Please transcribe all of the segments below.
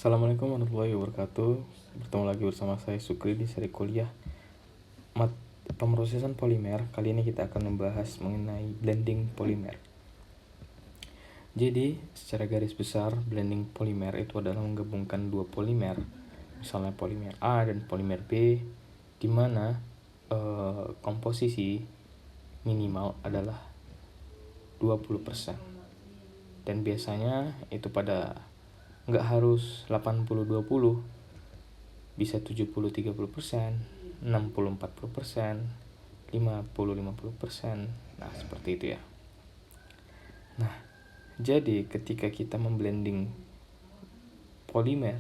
Assalamualaikum warahmatullahi wabarakatuh. Bertemu lagi bersama saya Sukri di seri kuliah pemrosesan polimer. Kali ini kita akan membahas mengenai blending polimer. Jadi, secara garis besar, blending polimer itu adalah menggabungkan dua polimer, misalnya polimer A dan polimer B, di mana komposisi minimal adalah 20%. Dan biasanya itu pada nggak harus 80-20, bisa 70-30%, 60-40%, 50-50%. Nah, seperti itu ya. Nah, jadi ketika kita memblending polimer,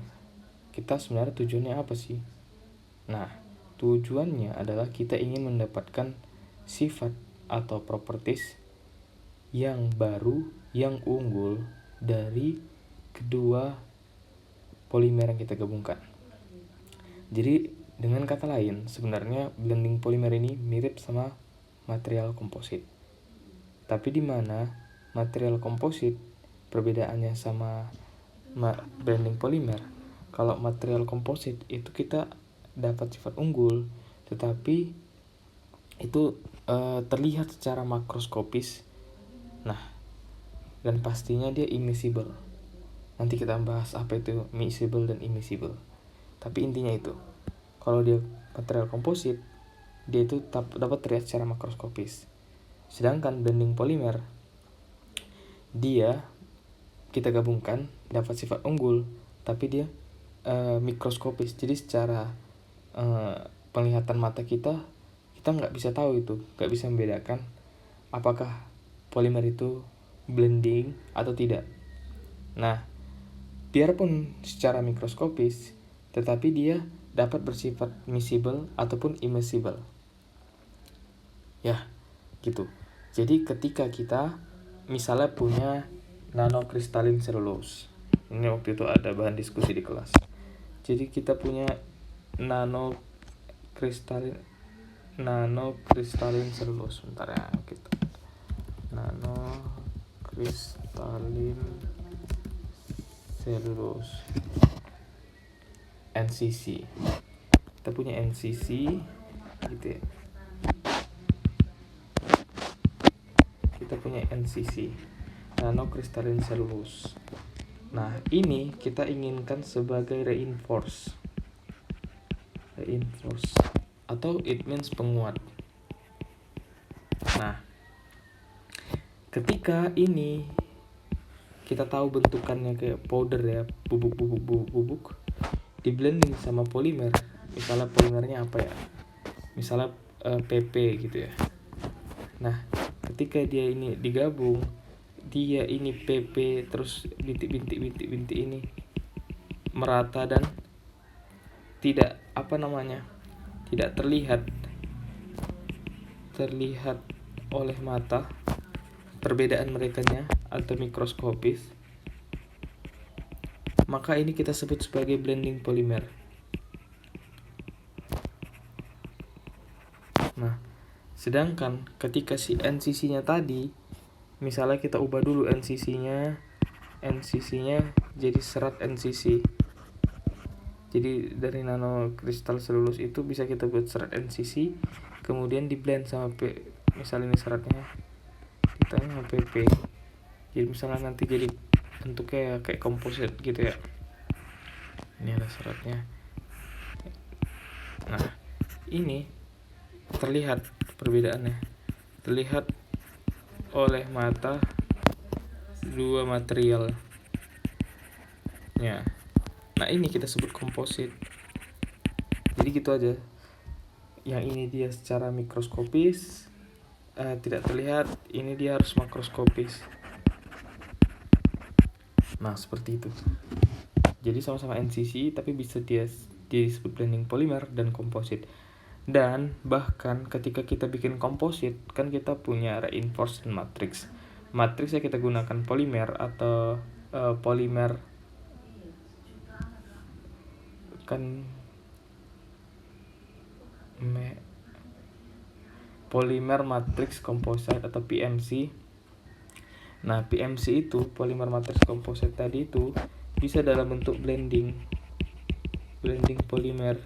kita sebenarnya tujuannya apa sih? Nah, tujuannya adalah kita ingin mendapatkan sifat atau properties yang baru, yang unggul dari kedua polimer yang kita gabungkan. Jadi dengan kata lain, sebenarnya blending polimer ini mirip sama material komposit. Tapi di mana material komposit perbedaannya sama blending polimer, kalau material komposit itu kita dapat sifat unggul, tetapi itu terlihat secara makroskopis. Nah, dan pastinya dia immiscible. Nanti kita bahas apa itu miscible dan immiscible. Tapi intinya itu, kalau dia material komposit, dia itu dapat terlihat secara makroskopis. Sedangkan blending polimer, dia kita gabungkan dapat sifat unggul, tapi dia mikroskopis. Jadi secara penglihatan mata kita nggak bisa tahu itu, nggak bisa membedakan apakah polimer itu blending atau tidak. Nah, biarpun secara mikroskopis, tetapi dia dapat bersifat miscible ataupun immiscible. Ya, gitu. Jadi ketika kita misalnya punya nanokristalin selulose. Ini waktu itu ada bahan diskusi di kelas. Jadi kita punya nanokristalin selulose. Bentar ya, kita. Nanokristalin selulose, NCC. Kita punya NCC gitu ya. Kita punya NCC, nanokristalin selulose. Nah, ini kita inginkan sebagai reinforce atau it means penguat. Nah, ketika ini kita tahu bentukannya kayak powder ya, bubuk di blending sama polimer. Misalnya polimernya apa ya, misalnya PP gitu ya. Nah, ketika dia ini digabung, dia ini PP terus bintik ini merata dan tidak tidak terlihat oleh mata perbedaan merekanya atau mikroskopis, maka ini kita sebut sebagai blending polimer. Nah, sedangkan ketika si NCC-nya tadi, misalnya kita ubah dulu NCC-nya jadi serat NCC. Jadi dari nanokristal selulose itu bisa kita buat serat NCC, kemudian di blend sama misalnya ini seratnya kita sama PP. Jadi misalnya nanti jadi bentuknya kayak komposit gitu ya. Ini ada seratnya. Nah, ini terlihat perbedaannya, terlihat oleh mata dua material ya. Nah, ini kita sebut komposit. Jadi gitu aja. Yang ini dia secara mikroskopis tidak terlihat, ini dia harus makroskopis. Nah, seperti itu. Jadi sama-sama NCC tapi bisa dia disebut blending polimer dan komposit. Dan bahkan ketika kita bikin komposit, kan kita punya reinforced matrix. Matriksnya kita gunakan polimer atau polimer kan polymer matrix composite atau PMC. Nah, PMC itu polymer matrix composite tadi itu bisa dalam bentuk blending polimer.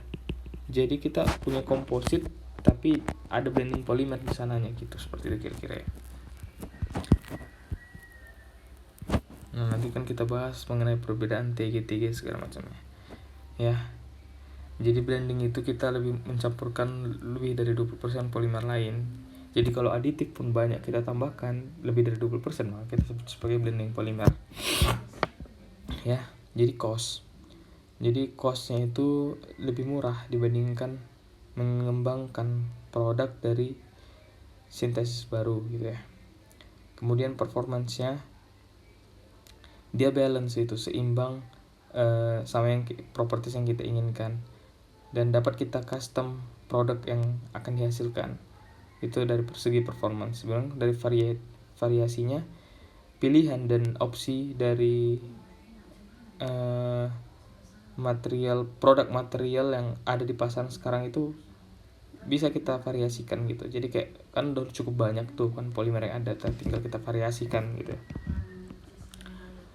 Jadi kita punya komposit tapi ada blending polimer di sananya gitu, seperti itu kira-kira ya. Nah, nanti kan kita bahas mengenai perbedaan TG segala macamnya. Ya. Jadi blending itu kita lebih mencampurkan lebih dari 20% polimer lain. Jadi kalau aditif pun banyak kita tambahkan lebih dari 20%, maka kita sebut sebagai blending polimer. Ya, jadi cost-nya itu lebih murah dibandingkan mengembangkan produk dari sintesis baru gitu ya. Kemudian performance-nya dia balance, itu seimbang sama yang properties yang kita inginkan, dan dapat kita custom produk yang akan dihasilkan. Itu dari segi performance. Bilang dari variasinya, pilihan dan opsi dari produk material yang ada di pasaran sekarang itu bisa kita variasikan gitu. Jadi kayak kan udah cukup banyak tuh kan polimer yang ada, tinggal kita variasikan gitu.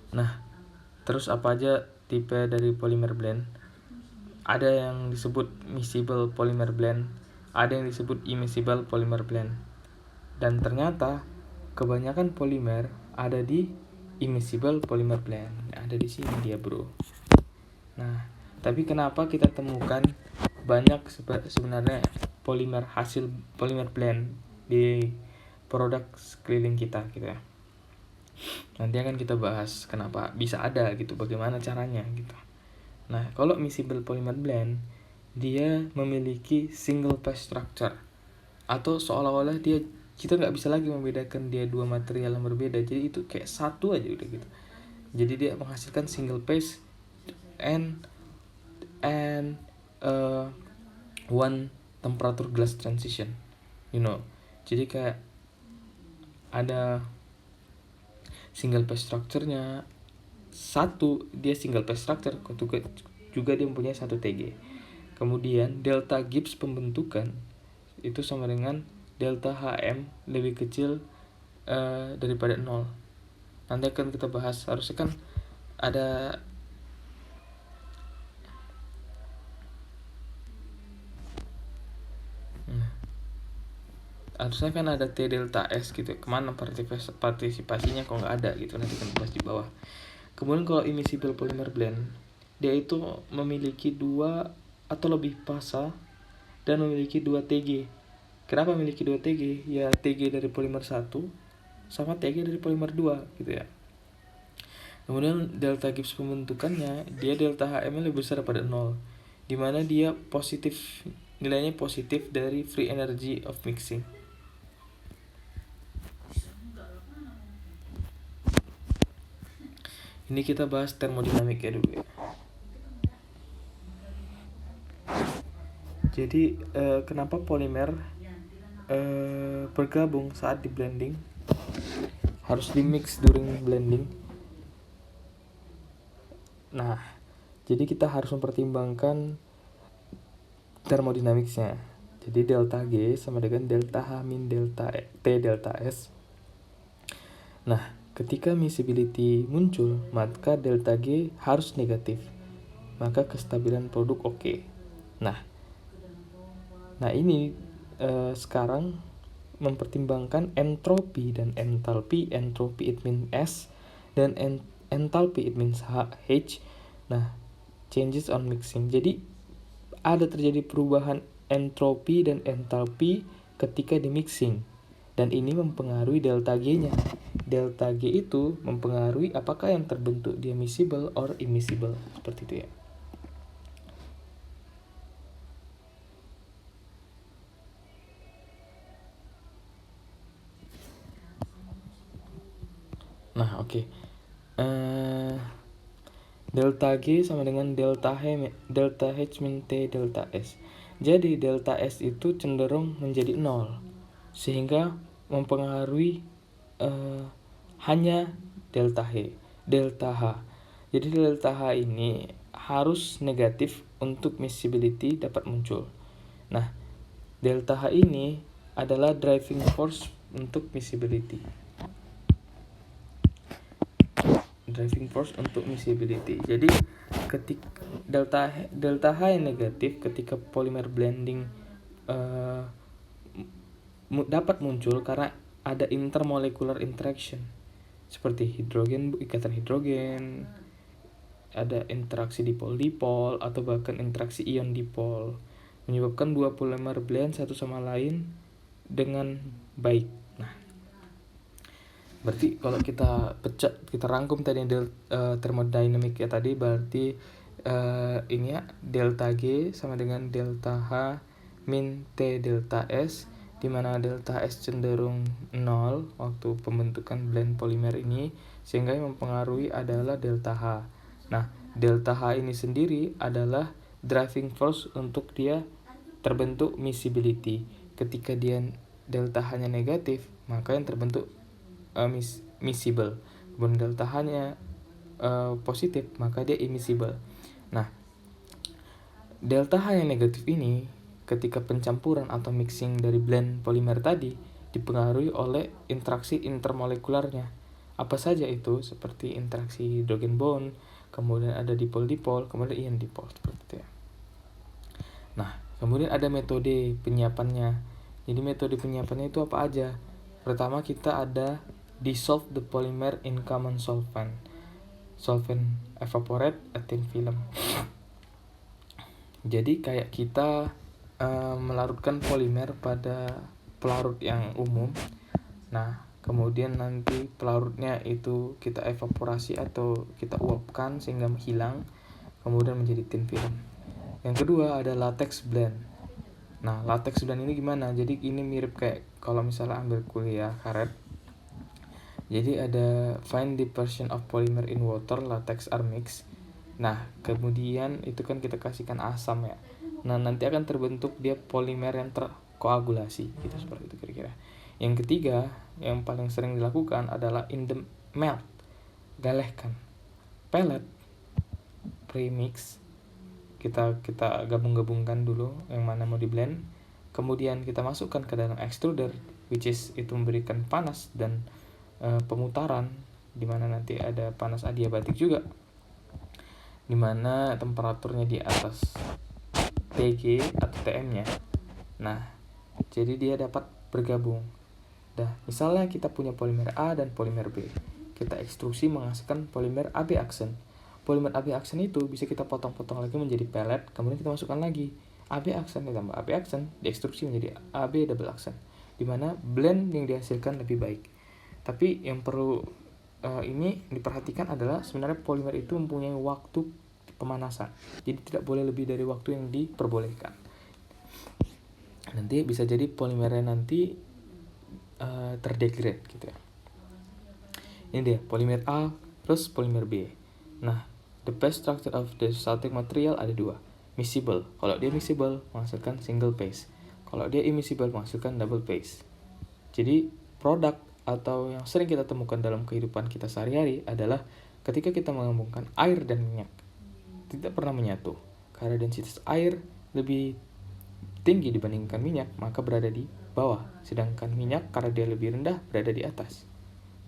Nah, terus apa aja tipe dari polymer blend? Ada yang disebut miscible polymer blend, ada yang disebut immiscible polymer blend. Dan ternyata kebanyakan polimer ada di immiscible polymer blend. Ada di sini dia, bro. Nah, tapi kenapa kita temukan banyak sebenarnya hasil polymer blend di produk sekeliling kita gitu ya. Nanti akan kita bahas kenapa bisa ada gitu, bagaimana caranya gitu. Nah, kalau miscible polymer blend, dia memiliki single phase structure, atau seolah-olah kita nggak bisa lagi membedakan dia dua material yang berbeda. Jadi itu kayak satu aja udah gitu. Jadi dia menghasilkan single phase and one temperature glass transition, jadi kayak ada single phase structure-nya satu, dia single phase structure, juga dia mempunyai satu TG. Kemudian delta Gibbs pembentukan itu sama dengan delta HM lebih kecil daripada 0. Nanti akan kita bahas, harusnya kan ada harusnya kan ada T delta S gitu. Kemana partisipasinya kok nggak ada gitu, nanti kan bahas di bawah. Kemudian kalau immiscible polymer blend, dia itu memiliki 2 atau lebih fasa dan memiliki 2 TG. Kenapa memiliki 2 TG? Ya TG dari polimer 1 sama TG dari polimer 2 gitu ya. Kemudian delta Gibbs pembentukannya, dia delta HM lebih besar daripada 0, dimana dia nilainya positif dari free energy of mixing. Ini kita bahas termodinamiknya dulu ya. Jadi kenapa polimer bergabung saat di blending, harus di mix during blending. Nah, jadi kita harus mempertimbangkan thermodynamics-nya. Jadi delta G sama dengan delta H min delta T delta S. Nah, ketika miscibility muncul, maka delta G harus negatif. Maka kestabilan produk oke. Nah ini sekarang mempertimbangkan entropi dan entalpi. Entropi it means S dan entalpi it means H. Nah, changes on mixing. Jadi ada terjadi perubahan entropi dan entalpi ketika di mixing, dan ini mempengaruhi delta G-nya. Delta G itu mempengaruhi apakah yang terbentuk dia miscible or immiscible, seperti itu ya. Nah, oke. Delta G sama dengan delta H min T delta S. Jadi delta S itu cenderung menjadi 0, sehingga mempengaruhi hanya delta H. Jadi delta H ini harus negatif untuk miscibility dapat muncul. Nah, delta H ini adalah driving force untuk miscibility. driving force untuk miscibility. Jadi ketika delta H yang negatif ketika polimer blending dapat muncul karena ada intermolecular interaction seperti ikatan hidrogen, ada interaksi dipol atau bahkan interaksi ion dipol, menyebabkan dua polimer blend satu sama lain dengan baik. Nah, berarti kalau kita rangkum tadi termodinamiknya tadi, berarti ini ya, delta G sama dengan delta H min T delta S, di mana delta S cenderung 0 waktu pembentukan blend polimer ini, sehingga yang mempengaruhi adalah delta H. Nah, delta H ini sendiri adalah driving force untuk dia terbentuk miscibility. Ketika dia delta H-nya negatif, maka yang terbentuk miscible. Kemudian delta H-nya positif, maka dia immiscible. Nah, delta H yang negatif ini ketika pencampuran atau mixing dari blend polimer tadi dipengaruhi oleh interaksi intermolekularnya. Apa saja itu? Seperti interaksi hidrogen bond, kemudian ada dipol-dipol, kemudian ion dipol, seperti itu ya. Nah, kemudian ada metode penyiapannya. Jadi metode penyiapannya itu apa aja? Pertama, kita ada dissolve the polymer in common solvent. Solvent evaporate a thin film. Jadi kayak kita melarutkan polimer pada pelarut yang umum. Nah, kemudian nanti pelarutnya itu kita evaporasi atau kita uapkan sehingga hilang, kemudian menjadi thin film. Yang kedua ada latex blend. Nah, latex blend ini gimana? Jadi ini mirip kayak kalau misalnya ambil kuliah karet. Jadi ada find dispersion of polymer in water, latex are mixed. Nah, kemudian itu kan kita kasihkan asam ya. Nah, nanti akan terbentuk dia polimer yang terkoagulasi, gitu, seperti itu kira-kira. Yang ketiga, yang paling sering dilakukan adalah in the melt, galehkan. Pellet, premix, kita gabung-gabungkan dulu yang mana mau di blend. Kemudian kita masukkan ke dalam extruder, which is itu memberikan panas dan pemutaran, dimana nanti ada panas adiabatik juga, dimana temperaturnya di atas TG atau TM-nya. Nah, jadi dia dapat bergabung. Dah, misalnya kita punya polimer A dan polimer B. Kita ekstrusi menghasilkan polimer AB aksen. Polimer AB aksen itu bisa kita potong-potong lagi menjadi pellet, kemudian kita masukkan lagi AB aksen ditambah AB aksen, diekstruksi menjadi AB double aksen, dimana blend yang dihasilkan lebih baik. Tapi yang perlu ini diperhatikan adalah sebenarnya polimer itu mempunyai waktu pemanasan, jadi tidak boleh lebih dari waktu yang diperbolehkan. Nanti bisa jadi polimernya nanti terdegrade gitu ya. Ini dia polimer A plus polimer B. Nah, the best structure of the resulting material ada dua. Miscible, kalau dia miscible menghasilkan single phase, kalau dia immiscible menghasilkan double phase. Jadi produk atau yang sering kita temukan dalam kehidupan kita sehari-hari adalah ketika kita menggabungkan air dan minyak, tidak pernah menyatu. Karena densitas air lebih tinggi dibandingkan minyak, maka berada di bawah. Sedangkan minyak karena dia lebih rendah berada di atas.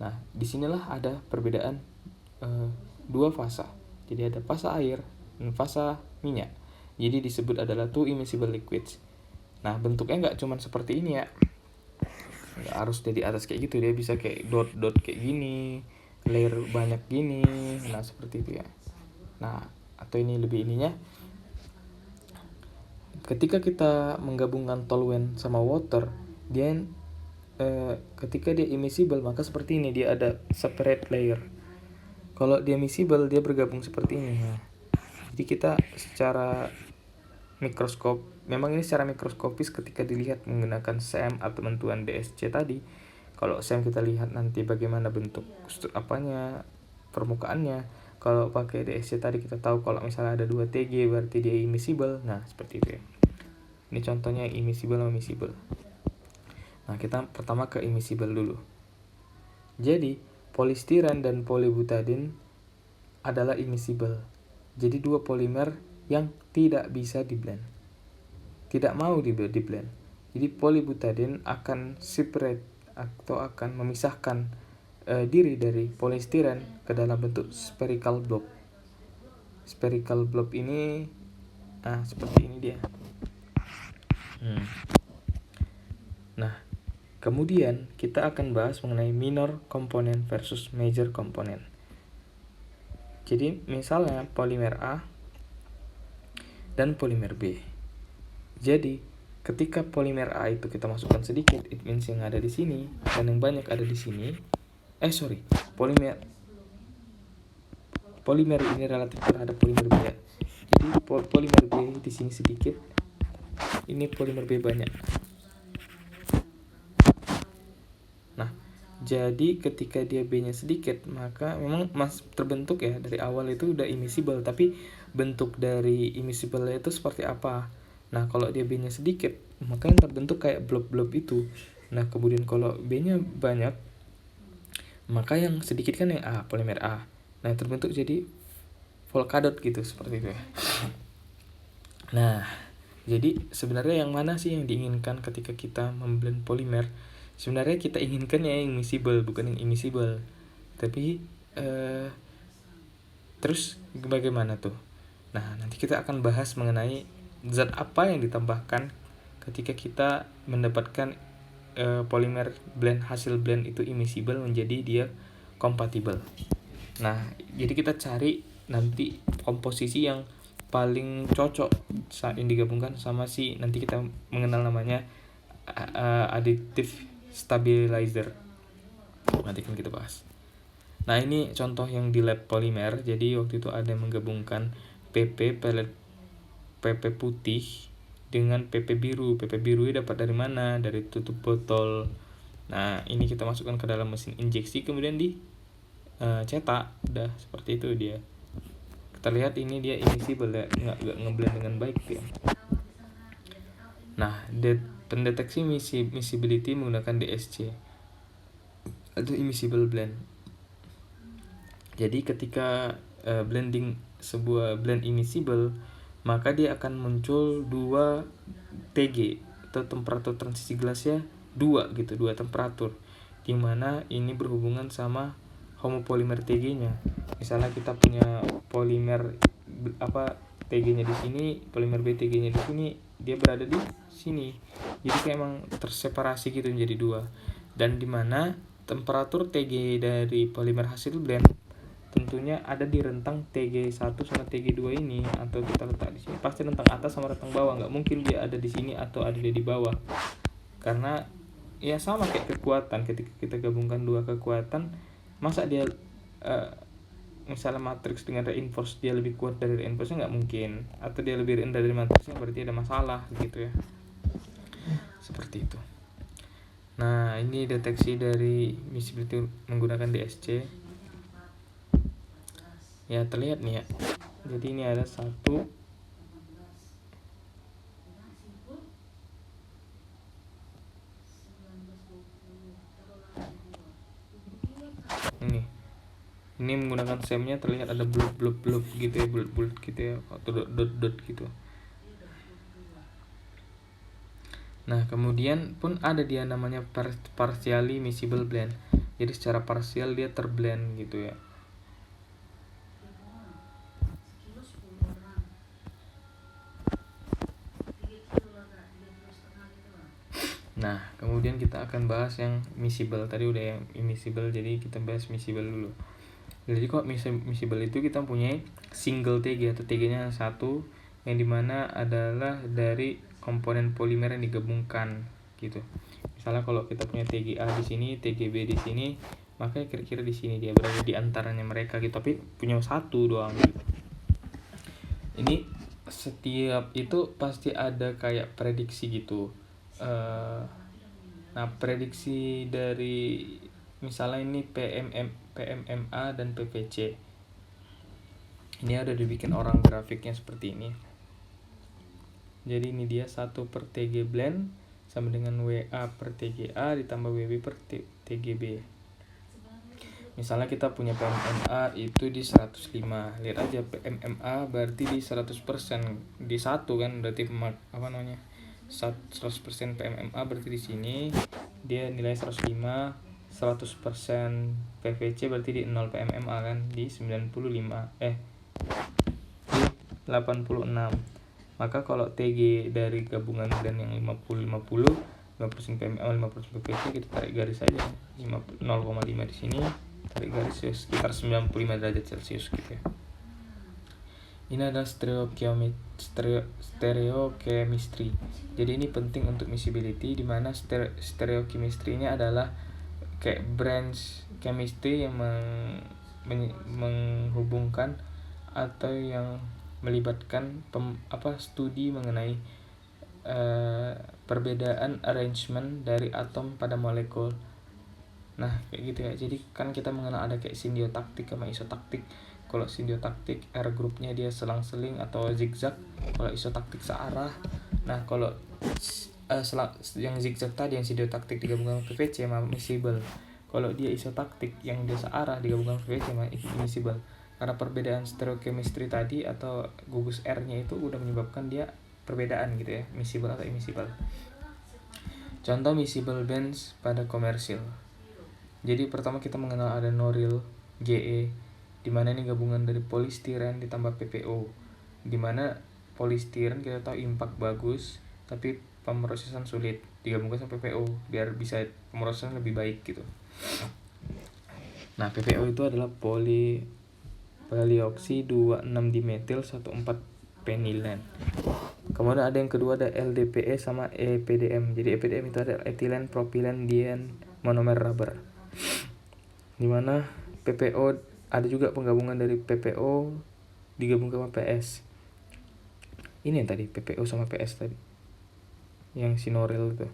Nah, disinilah ada perbedaan dua fasa. Jadi ada fasa air dan fasa minyak. Jadi disebut adalah two immiscible liquids. Nah, bentuknya nggak cuma seperti ini ya. Nggak harus dia di atas kayak gitu, dia bisa kayak dot-dot kayak gini, layer banyak gini. Nah, seperti itu ya. Nah, atau ini lebih ininya, ketika kita menggabungkan toluene sama water, dia ketika dia immiscible maka seperti ini, dia ada separate layer. Kalau dia miscible dia bergabung seperti ini ya. Jadi kita secara mikroskop, memang ini secara mikroskopis ketika dilihat menggunakan SEM atau bantuan DSC tadi. Kalau SEM kita lihat nanti bagaimana bentuk apanya, permukaannya. Kalau pakai DSC tadi kita tahu kalau misalnya ada 2 TG berarti dia immiscible. Nah, seperti itu ya. Ini contohnya immiscible sama miscible. Nah, kita pertama ke immiscible dulu. Jadi, polistiren dan polybutadiene adalah immiscible. Jadi dua polimer yang tidak bisa di-blend. Tidak mau di-blend. Jadi polybutadiene akan separate atau akan memisahkan diri dari polistiren ke dalam bentuk spherical blob. Spherical blob ini seperti ini dia. Nah, kemudian kita akan bahas mengenai minor component versus major component. Jadi misalnya polimer A dan polimer B. Jadi ketika polimer A itu kita masukkan sedikit, it means yang ada di sini dan yang banyak ada di sini. Polimer ini relatif terhadap polimer B ya. Jadi polimer B di sini sedikit, ini polimer B banyak. Nah, jadi ketika dia B-nya sedikit, maka memang terbentuk ya dari awal itu udah immiscible, tapi bentuk dari immiscible itu seperti apa? Nah, kalau dia B-nya sedikit, maka yang terbentuk kayak blob-blob itu. Nah, kemudian kalau B-nya banyak, maka yang sedikit kan yang A, polimer A. Nah, yang terbentuk jadi Volcadot gitu, seperti itu ya. Nah, jadi sebenarnya yang mana sih yang diinginkan ketika kita memblend polimer? Sebenarnya kita inginkan yang immiscible, bukan yang immiscible. Tapi terus bagaimana tuh? Nah, nanti kita akan bahas mengenai zat apa yang ditambahkan ketika kita mendapatkan polimer blend, hasil blend itu immiscible menjadi dia kompatibel. Nah, jadi kita cari nanti komposisi yang paling cocok saat ini digabungkan sama si, nanti kita mengenal namanya additive stabilizer. Nanti kan kita bahas. Nah, ini contoh yang di lab polimer. Jadi waktu itu ada yang menggabungkan PP putih dengan PP biru. PP biru dapat dari mana? Dari tutup botol. Nah, ini kita masukkan ke dalam mesin injeksi, kemudian di cetak. Udah seperti itu dia. Kita lihat ini dia immiscible ya, nggak ngeblend dengan baik ya. Nah, pendeteksi miscibility menggunakan DSC atau immiscible blend. Jadi ketika blending sebuah blend immiscible, maka dia akan muncul 2 TG atau temperatur transisi gelasnya 2 temperatur, dimana ini berhubungan sama homopolimer TG-nya. Misalnya kita punya polimer TG-nya di sini, polimer B TG-nya di sini, dia berada di sini. Jadi kayak emang terseparasi gitu menjadi 2. Dan dimana temperatur TG dari polimer hasil blend tentunya ada di rentang TG1 sama TG2 ini, atau kita letak di sini pasti rentang atas sama rentang bawah, nggak mungkin dia ada di sini atau ada di bawah, karena ya sama kayak kekuatan. Ketika kita gabungkan 2 kekuatan, masa dia misalnya matriks dengan reinforce dia lebih kuat dari reinforce-nya, nggak mungkin, atau dia lebih rendah dari matriksnya, berarti ada masalah gitu ya, seperti itu. Nah, ini deteksi dari miscibility menggunakan DSC. Ya, terlihat nih ya. Jadi ini ada satu ini menggunakan semnya, terlihat ada blub gitu ya, bulat gitu ya, atau dot gitu. Nah, kemudian pun ada dia namanya partially miscible blend. Jadi secara parsial dia terblend gitu ya. Nah, kemudian kita akan bahas yang miscible. Tadi udah yang immiscible, jadi kita bahas miscible dulu. Jadi kok miscible itu kita punya single TG atau TG-nya satu, yang dimana adalah dari komponen polimer yang digabungkan gitu. Misalnya kalau kita punya TGA di sini, TGB di sini, maka kira-kira di sini dia berada di antaranya mereka gitu, tapi punya satu doang gitu. Ini setiap itu pasti ada kayak prediksi gitu. Nah, prediksi dari misalnya ini PMMA dan PPC. Ini ada dibikin orang grafiknya seperti ini. Jadi ini dia 1 per TG blend sama dengan WA per TGA ditambah WB per TGB. Misalnya kita punya PMMA itu di 105. Lihat aja PMMA berarti di 100%. Di 1 kan berarti 100% PMMA berarti di sini dia nilai 105, 100% PVC berarti di 0 pmma kan, di 86. Maka kalau TG dari gabungan blend yang 50-50, 5% PMA 5% PVC, kita tarik garis saja 0,5 di sini, tarik garis ya sekitar 95 derajat Celcius gitu ya. Ini adalah stereochemistry. Jadi ini penting untuk miscibility, di mana stereochemistry-nya adalah kayak branch chemistry yang menghubungkan atau yang melibatkan studi mengenai perbedaan arrangement dari atom pada molekul. Nah kayak gitu ya. Jadi kan kita mengenal ada kayak sindiotaktik sama isotaktik. Kalau sindiotaktik R grupnya dia selang-seling atau zigzag, kalau isotaktik searah. Nah kalau yang zigzag tadi, yang sindiotaktik digabungkan PVC mah miscible. Kalau dia isotaktik yang dia searah digabungkan PVC mah immiscible. Karena perbedaan stereochemistry tadi atau gugus R-nya itu udah menyebabkan dia perbedaan gitu ya, miscible atau immiscible. Contoh miscible blends pada komersil. Jadi pertama kita mengenal ada noryl GE, di mana ini gabungan dari polistiren ditambah PPO. Di mana polistiren kita tahu impact bagus, tapi pemrosesan sulit, digabungkan sama PPO biar bisa pemrosesan lebih baik gitu. Nah, PPO itu adalah polioksi 26 dimetil 14 penilen. Kemudian ada yang kedua ada LDPE sama EPDM. Jadi EPDM itu ada etilen propilen diene monomer rubber. Dimana PPO ada juga penggabungan dari PPO digabungkan sama PS. Ini yang tadi PPO sama PS tadi, yang sinoril itu.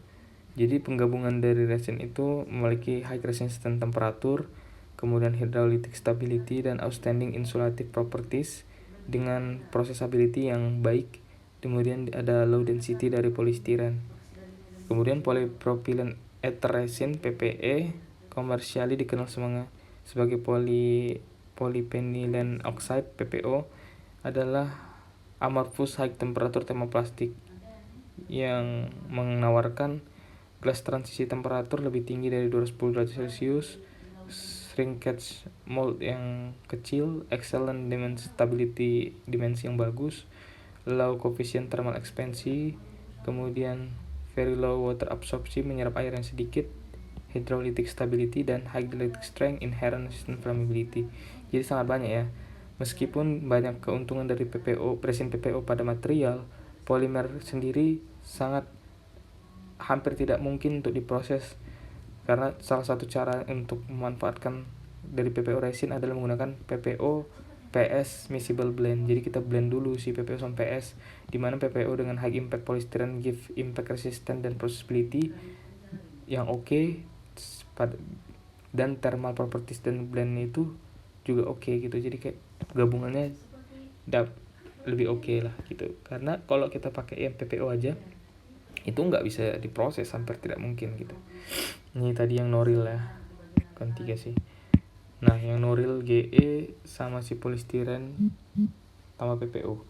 Jadi penggabungan dari resin itu memiliki high resistance temperatur, kemudian hydraulic stability dan outstanding insulative properties dengan processability yang baik. Kemudian ada low density dari polistiren. Kemudian polypropylene ether resin PPE komersiali dikenal sebagai polyphenylene oxide PPO adalah amorphous high temperature thermoplastic yang menawarkan gelas transisi temperatur lebih tinggi dari 210 derajat Celcius, shrinkage mold yang kecil, excellent stability dimensi yang bagus, low coefficient thermal expansion, kemudian very low water absorption menyerap air yang sedikit, hydraulic stability dan high electric strength, inherent resistance flammability. Jadi sangat banyak ya. Meskipun banyak keuntungan dari resin PPO pada material, polimer sendiri hampir tidak mungkin untuk diproses, karena salah satu cara untuk memanfaatkan dari PPO resin adalah menggunakan PPO PS miscible blend. Jadi kita blend dulu si PPO sama PS, di mana PPO dengan high impact polystyrene give impact resistance dan processability yang oke, dan thermal properties dan blend itu juga oke gitu. Jadi kayak gabungannya lebih oke lah gitu. Karena kalau kita pakai yang PPO aja itu nggak bisa diproses, hampir tidak mungkin gitu. Ini tadi yang noryl ya, kan 3 sih. Nah yang noryl GE sama si polistiren sama PPO.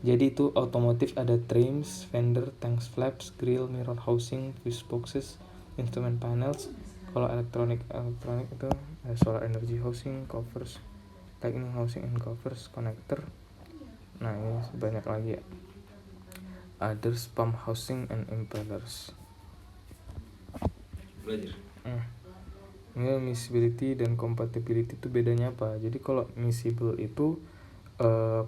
Jadi itu otomotif ada trims, fender, tanks, flaps, grill, mirror housing, fuse boxes, instrument panels. Kalau elektronik itu ada solar energy housing, covers, lightning housing and covers, connector. Nah ini banyak lagi ya. Others pump housing and impellers. Belajar. Ini miscibility dan compatibility itu bedanya apa? Jadi kalau miscible itu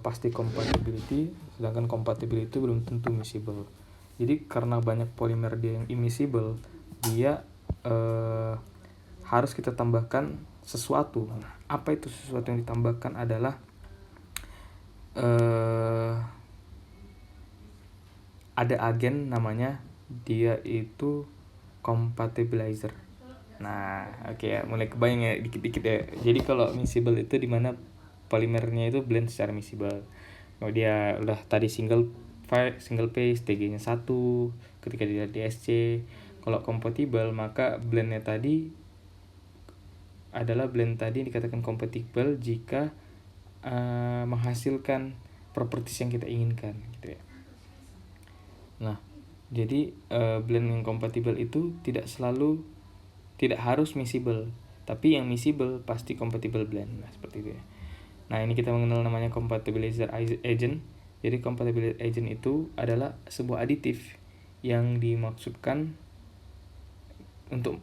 pasti compatibility, sedangkan compatibility itu belum tentu miscible. Jadi karena banyak polimer dia yang immiscible, dia harus kita tambahkan sesuatu. Nah, apa itu sesuatu yang ditambahkan adalah ada agen namanya, dia itu compatibilizer. Nah, oke ya, mulai kebayang ya dikit-dikit ya. Jadi kalau miscible itu dimana polimernya itu blend secara miscible. Kalau dia udah tadi single phase, TG-nya 1, ketika dia DSC. Kalau compatible maka blendnya tadi adalah blend tadi dikatakan compatible jika menghasilkan properties yang kita inginkan gitu ya. Nah, jadi blend yang compatible itu tidak selalu tidak harus miscible, tapi yang miscible pasti compatible blend. Nah, seperti itu ya. Nah, ini kita mengenal namanya compatibilizer agent. Jadi compatibilizer agent itu adalah sebuah aditif yang dimaksudkan untuk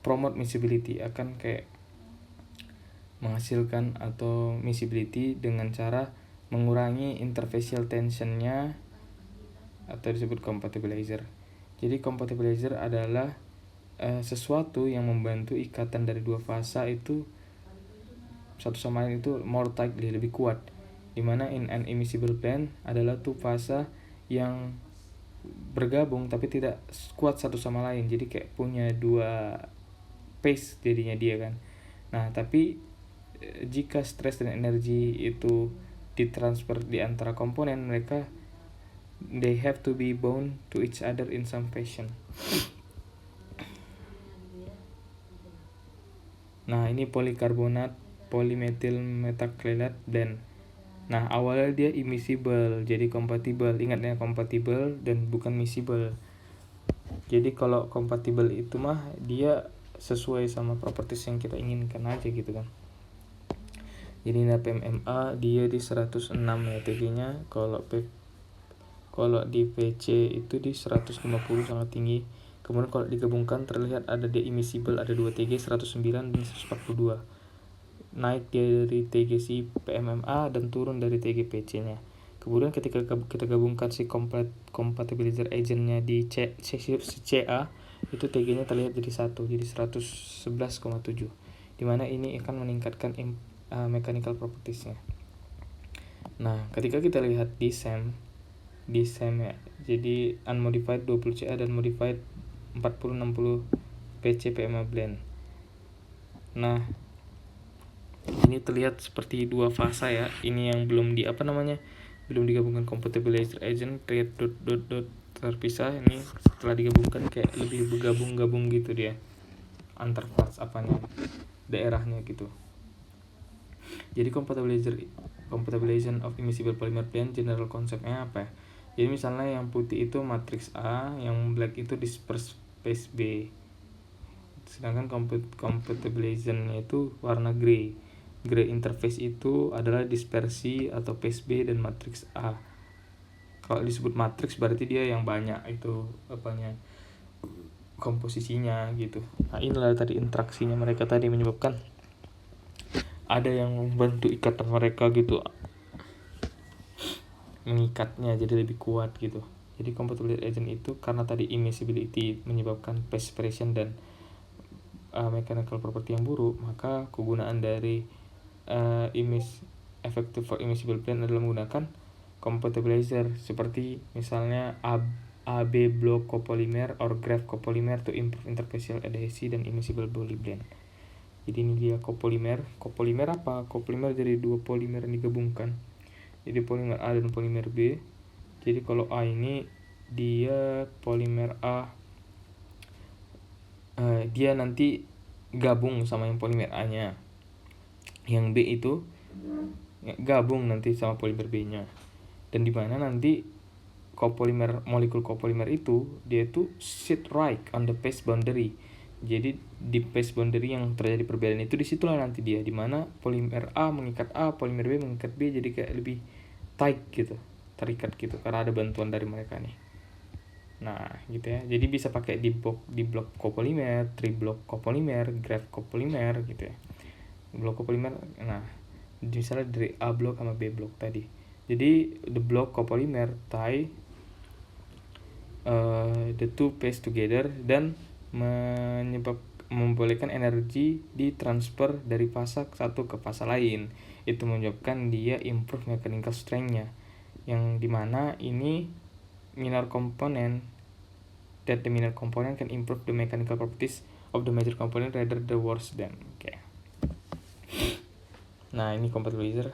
promote miscibility, akan kayak menghasilkan atau miscibility dengan cara mengurangi interfacial tensionnya, atau disebut compatibilizer. Jadi compatibilizer adalah sesuatu yang membantu ikatan dari dua fasa itu satu sama lain itu more tightly, lebih kuat. Dimana in an immiscible blend adalah tuh fasa yang bergabung tapi tidak kuat satu sama lain, jadi kayak punya dua pace jadinya dia kan. Nah, tapi jika stres dan energi itu ditransfer di antara komponen mereka, they have to be bound to each other in some fashion. Nah, ini polikarbonat polymethyl methacrylate blend. Nah, awalnya dia immiscible, jadi compatible. Ingat ya, compatible dan bukan miscible. Jadi kalau compatible itu mah dia sesuai sama properties yang kita inginkan aja gitu kan. Jadi PMMA dia di 106 ya TG-nya. Kalau di PC itu di 150, sangat tinggi. Kemudian kalau digabungkan terlihat ada dia immiscible, ada 2 TG 109 dan 142. Naik dari TG si PMMA dan turun dari TG PC-nya. Kemudian ketika kita gabungkan si compatibilizer agent-nya di CA, itu TG-nya terlihat jadi 1, jadi 111,7. Dimana ini akan meningkatkan mechanical properties-nya. Nah, ketika kita lihat di SEM ya, jadi unmodified 20 CA dan modified 40-60 PC PMA blend. Nah, ini terlihat seperti dua fasa ya. Ini yang belum belum digabungkan compatibilizer agent, terlihat dot terpisah. Ini setelah digabungkan kayak lebih bergabung gitu dia antar parts daerahnya gitu. Jadi compatibilization of immiscible polymer blend general konsepnya apa ya? Jadi misalnya yang putih itu matriks A, yang black itu disperse phase B. Sedangkan compatibilization itu warna grey. Grey interface itu adalah dispersi atau phase B dan matriks A. Kalau disebut matriks berarti dia yang banyak itu komposisinya gitu. Nah, inilah tadi interaksinya mereka tadi menyebabkan ada yang membantu ikatan mereka gitu, mengikatnya jadi lebih kuat gitu. Jadi compatibility agent itu karena tadi immiscibility menyebabkan phase separation dan mechanical property yang buruk, maka kegunaan dari effective for immiscible blend adalah menggunakan compatibilizer seperti misalnya AB block copolymer or graph copolymer to improve interfacial adhesion dan immiscible poly blend. Jadi ini dia copolymer. Copolymer apa? Copolymer dari dua polimer yang digabungkan. Jadi polimer A dan polimer B. Jadi kalau A ini dia polimer A, dia nanti gabung sama yang polimer A-nya. Yang B itu gabung nanti sama polimer B-nya. Dan di mana nanti molekul copolymer itu dia itu sit right on the phase boundary. Jadi di phase boundary yang terjadi perbedaan itu disitulah nanti dia, dimana polimer A mengikat A, polimer B mengikat B, jadi kayak lebih tight gitu, terikat gitu karena ada bantuan dari mereka nih. Nah gitu ya, jadi bisa pakai di block copolymer, tri-block copolymer, graph copolymer gitu ya. Block copolymer, nah misalnya dari A block sama B block tadi. Jadi the block copolymer tie the two phase together dan membolehkan energi ditransfer dari fasa satu ke fasa lain. Itu menyebabkan dia improve mechanical strength-nya, yang dimana ini minor component, that the minor component can improve the mechanical properties of the major component rather the worse than. Okay. Nah, ini compatibilizer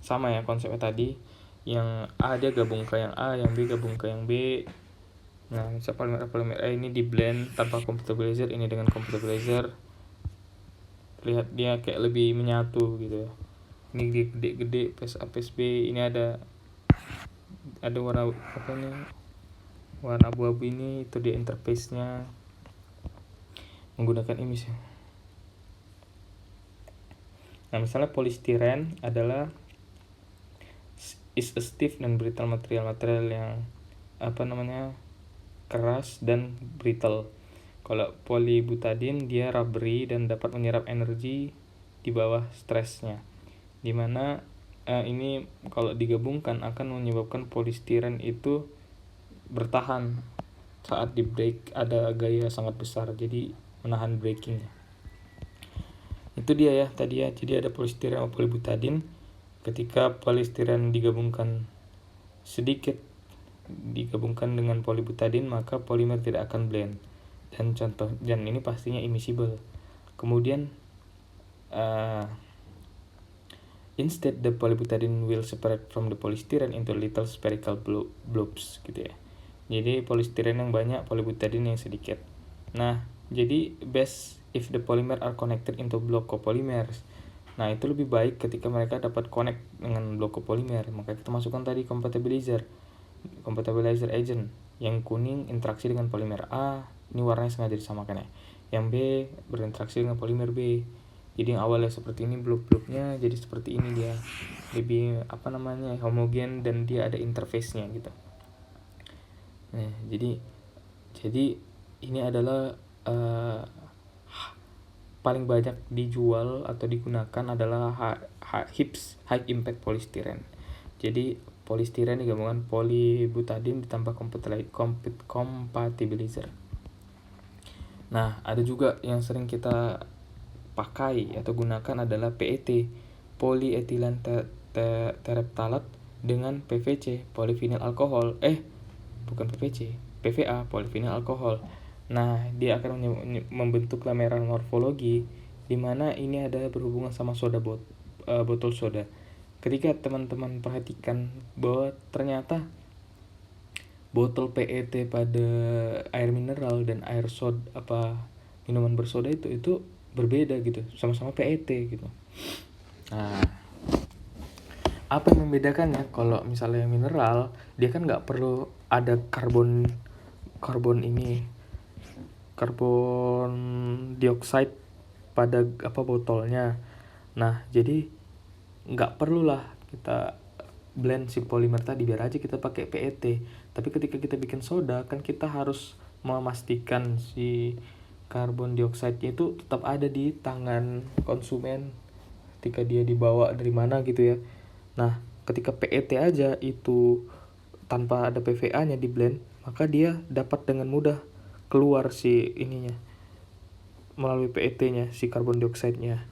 sama ya konsepnya tadi, yang A dia gabung ke yang A, yang B gabung ke yang B. Nah, misalnya polymer A ini di blend tanpa compatibilizer, ini dengan compatibilizer, lihat dia kayak lebih menyatu gitu ya. Ini gede phase A phase B, ini ada warna warna abu-abu, ini itu di interface-nya. menggunakan emisi. Nah, misalnya polistiren adalah is a stiff dan brittle material yang keras dan brittle. Kalau polybutadiene dia rubbery dan dapat menyerap energi di bawah stresnya. Dimana ini kalau digabungkan akan menyebabkan polistiren itu bertahan saat di break, ada gaya sangat besar, jadi menahan breakingnya. Itu dia ya tadi ya, jadi ada polistiren sama polybutadiene. Ketika polistiren digabungkan dengan polybutadiene, maka polimer tidak akan blend, dan ini pastinya immiscible. Kemudian instead the polybutadiene will separate from the polystyrene into little spherical blobs gitu ya. Jadi polistiren yang banyak, polybutadiene yang sedikit. Nah, jadi best if the polymer are connected into block copolymers. Nah, itu lebih baik ketika mereka dapat connect dengan blok copolymer. Maka kita masukkan tadi compatibilizer agent. Yang kuning interaksi dengan polimer A, ini warnanya sengaja disamakan ya. Yang B berinteraksi dengan polimer B. Jadi yang awalnya seperti ini blok-bloknya jadi seperti ini, dia lebih homogen dan dia ada interface-nya gitu. Nah, jadi ini adalah paling banyak dijual atau digunakan adalah high impact polystyrene. Jadi polystyrene digabungkan polybutadiene ditambah compatibilizer. Nah, ada juga yang sering kita pakai atau gunakan adalah PET, polyethylene terephthalate, dengan PVC, polyvinyl alkohol. Bukan PVC, PVA, polyvinyl alkohol. Nah, dia akan membentuk lameran morfologi, di mana ini ada berhubungan sama botol soda. Ketika teman-teman perhatikan bahwa ternyata botol PET pada air mineral dan air minuman bersoda itu berbeda gitu, sama-sama PET gitu. Nah, apa yang membedakannya? Kalau misalnya mineral, dia kan nggak perlu ada karbon dioksida pada botolnya. Nah, jadi nggak perlulah kita blend si polimer tadi, biar aja kita pakai PET. Tapi ketika kita bikin soda kan kita harus memastikan si karbon dioksida itu tetap ada di tangan konsumen ketika dia dibawa dari mana gitu ya. Nah, ketika PET aja itu tanpa ada PVA-nya di blend, maka dia dapat dengan mudah keluar si ininya melalui PET-nya, si karbon dioksida-nya.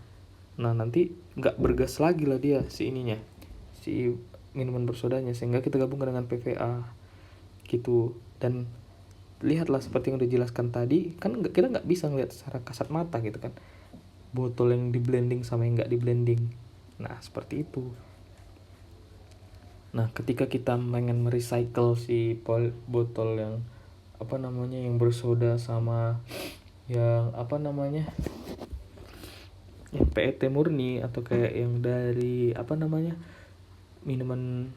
Nah, nanti nggak bergas lagi lah dia si minuman bersodanya, sehingga kita gabungkan dengan PVA gitu. Dan lihatlah seperti yang udah dijelaskan tadi, kan kita nggak bisa ngeliat secara kasat mata gitu kan, botol yang di blending sama yang nggak di blending. Nah, seperti itu. Nah, ketika kita pengen merecycle si botol yang yang bersoda sama yang yang PET murni, atau kayak yang dari minuman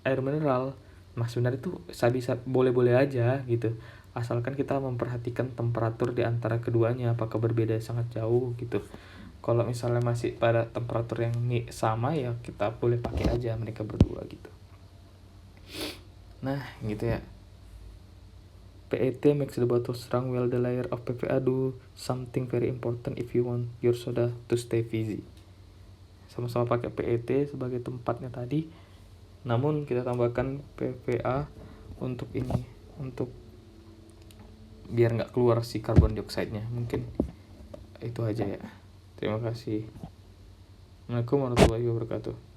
air mineral, sebenarnya itu bisa boleh-boleh aja gitu, asalkan kita memperhatikan temperatur di antara keduanya apakah berbeda sangat jauh gitu. Kalau misalnya masih pada temperatur yang sama, ya kita boleh pakai aja mereka berdua gitu. Nah, gitu ya. PET makes the bottle strong, while the layer of PVA do something very important if you want your soda to stay fizzy. Sama-sama pakai PET sebagai tempatnya tadi, namun kita tambahkan PVA untuk biar nggak keluar si karbon dioksida-nya. Mungkin itu aja ya. Terima kasih. Assalamualaikum warahmatullahi wabarakatuh.